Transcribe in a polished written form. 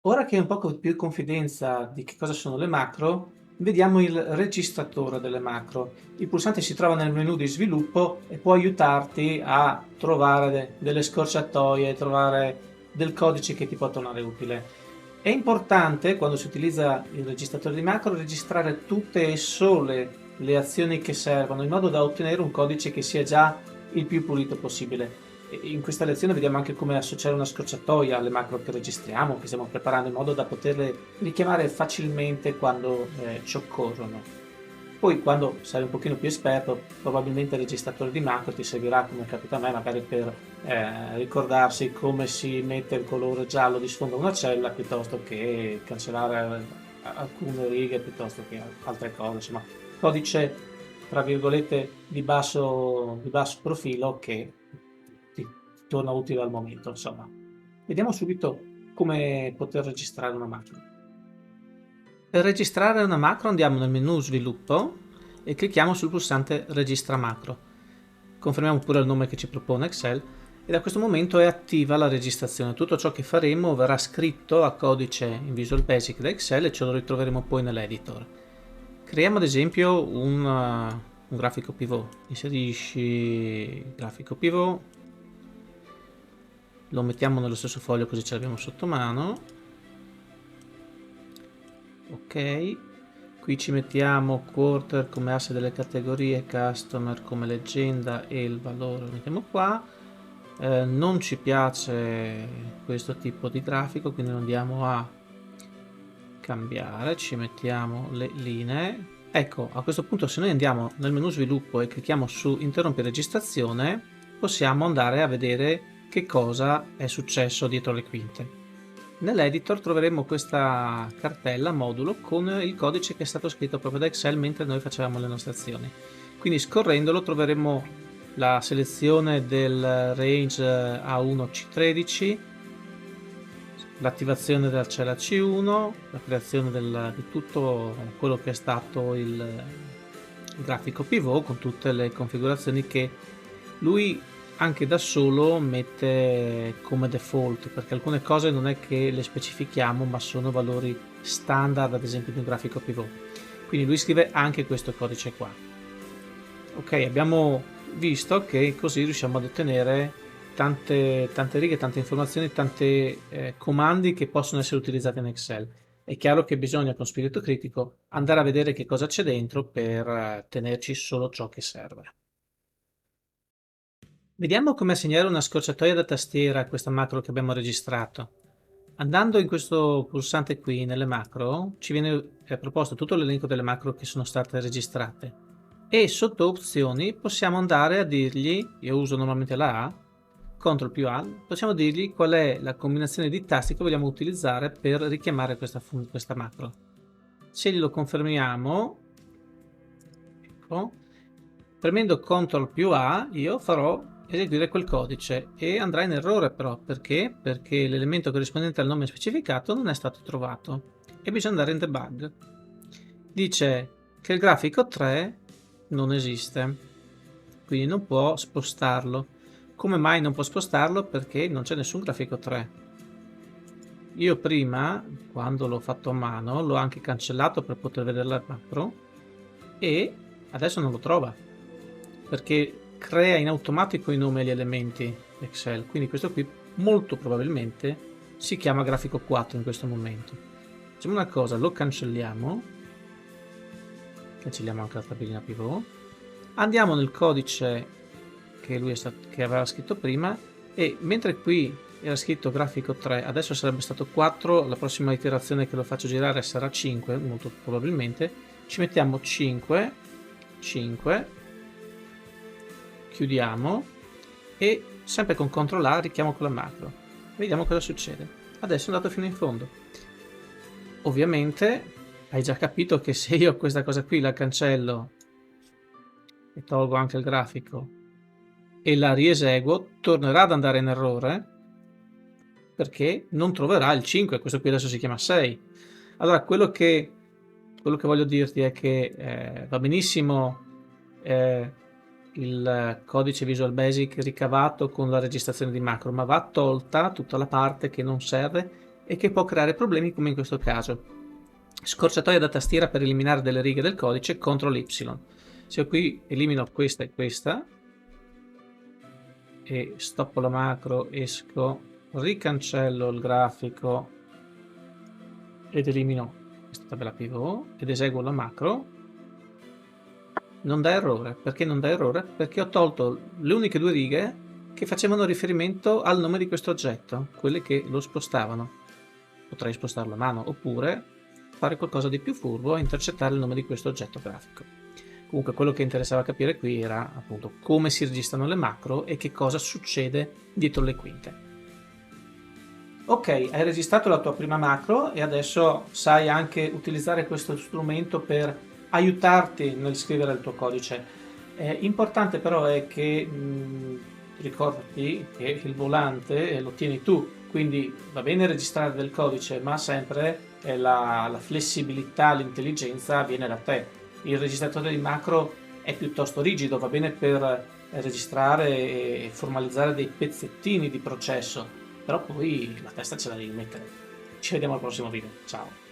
Ora che hai un po' più confidenza di che cosa sono le macro, vediamo il registratore delle macro. Il pulsante si trova nel menu di sviluppo e può aiutarti a trovare delle scorciatoie, trovare del codice che ti può tornare utile. È importante, quando si utilizza il registratore di macro, registrare tutte e sole le azioni che servono, in modo da ottenere un codice che sia già il più pulito possibile. In questa lezione vediamo anche come associare una scorciatoia alle macro che registriamo, che stiamo preparando, in modo da poterle richiamare facilmente quando ci occorrono. Poi, quando sarai un pochino più esperto, probabilmente il registratore di macro ti servirà, come capita a me, magari per ricordarsi come si mette il colore giallo di sfondo a una cella, piuttosto che cancellare alcune righe, piuttosto che altre cose. Insomma, codice, tra virgolette, di basso profilo che ti torna utile al momento. Insomma, vediamo subito come poter registrare una macro. Per registrare una macro andiamo nel menu sviluppo e clicchiamo sul pulsante registra macro. Confermiamo pure il nome che ci propone Excel e da questo momento è attiva la registrazione. Tutto ciò che faremo verrà scritto a codice in Visual Basic da Excel e ce lo ritroveremo poi nell'editor. Creiamo ad esempio un grafico pivot. Inserisci grafico pivot, lo mettiamo nello stesso foglio così ce l'abbiamo sotto mano. Ok, qui ci mettiamo quarter come asse delle categorie, customer come leggenda e il valore lo mettiamo qua. Non ci piace questo tipo di grafico, quindi lo andiamo a cambiare, ci mettiamo le linee. Ecco, a questo punto se noi andiamo nel menu sviluppo e clicchiamo su interrompi registrazione, possiamo andare a vedere che cosa è successo dietro le quinte. Nell'editor troveremo questa cartella modulo con il codice che è stato scritto proprio da Excel mentre noi facevamo le nostre azioni. Quindi scorrendolo troveremo la selezione del range A1C13, l'attivazione della cella C1, la creazione di tutto quello che è stato il grafico pivot con tutte le configurazioni che lui anche da solo mette come default, perché alcune cose non è che le specifichiamo ma sono valori standard, ad esempio di un grafico pivot. Quindi lui scrive anche questo codice qua. Ok, abbiamo visto che così riusciamo ad ottenere tante righe, tante informazioni, tanti comandi che possono essere utilizzati in Excel. È chiaro che bisogna con spirito critico andare a vedere che cosa c'è dentro per tenerci solo ciò che serve. Vediamo come assegnare una scorciatoia da tastiera a questa macro che abbiamo registrato. Andando in questo pulsante qui nelle macro ci viene proposto tutto l'elenco delle macro che sono state registrate e sotto opzioni possiamo andare a dirgli, io uso normalmente la A, CTRL più A, possiamo dirgli qual è la combinazione di tasti che vogliamo utilizzare per richiamare questa macro. Se glielo confermiamo, ecco, premendo CTRL più A io farò eseguire quel codice e andrà in errore però, perché? Perché l'elemento corrispondente al nome specificato non è stato trovato e bisogna andare in debug. Dice che il grafico 3 non esiste, quindi non può spostarlo. Come mai non può spostarlo? Perché non c'è nessun grafico 3. Io prima, quando l'ho fatto a mano, l'ho anche cancellato per poter vedere la macro e adesso non lo trova perché crea in automatico i nomi agli elementi Excel, quindi questo qui molto probabilmente si chiama grafico 4 in questo momento. Facciamo una cosa, lo cancelliamo anche la tabellina pivot, andiamo nel codice che aveva scritto prima e mentre qui era scritto grafico 3, adesso sarebbe stato 4, la prossima iterazione che lo faccio girare sarà 5 molto probabilmente, ci mettiamo 5, chiudiamo e sempre con CTRL A richiamo quella macro, vediamo cosa succede. Adesso è andato fino in fondo. Ovviamente hai già capito che se io questa cosa qui la cancello e tolgo anche il grafico e la rieseguo, tornerà ad andare in errore perché non troverà il 5, questo qui adesso si chiama 6. Allora quello che voglio dirti è che va benissimo il codice Visual Basic ricavato con la registrazione di macro, ma va tolta tutta la parte che non serve e che può creare problemi come in questo caso. Scorciatoia da tastiera per eliminare delle righe del codice, CTRL Y. Se io qui elimino questa e questa e stoppo la macro, esco, ricancello il grafico ed elimino questa tabella pivot ed eseguo la macro, non dà errore. Perché non dà errore? Perché ho tolto le uniche due righe che facevano riferimento al nome di questo oggetto, quelle che lo spostavano. Potrei spostarlo a mano oppure fare qualcosa di più furbo e intercettare il nome di questo oggetto grafico. Comunque quello che interessava capire qui era appunto come si registrano le macro e che cosa succede dietro le quinte. Ok, hai registrato la tua prima macro e adesso sai anche utilizzare questo strumento per aiutarti nel scrivere il tuo codice. Importante però è che ricordati che il volante lo tieni tu, quindi va bene registrare del codice, ma sempre la flessibilità, l'intelligenza viene da te. Il registratore di macro è piuttosto rigido, va bene per registrare e formalizzare dei pezzettini di processo, però poi la testa ce la devi mettere. Ci vediamo al prossimo video, ciao!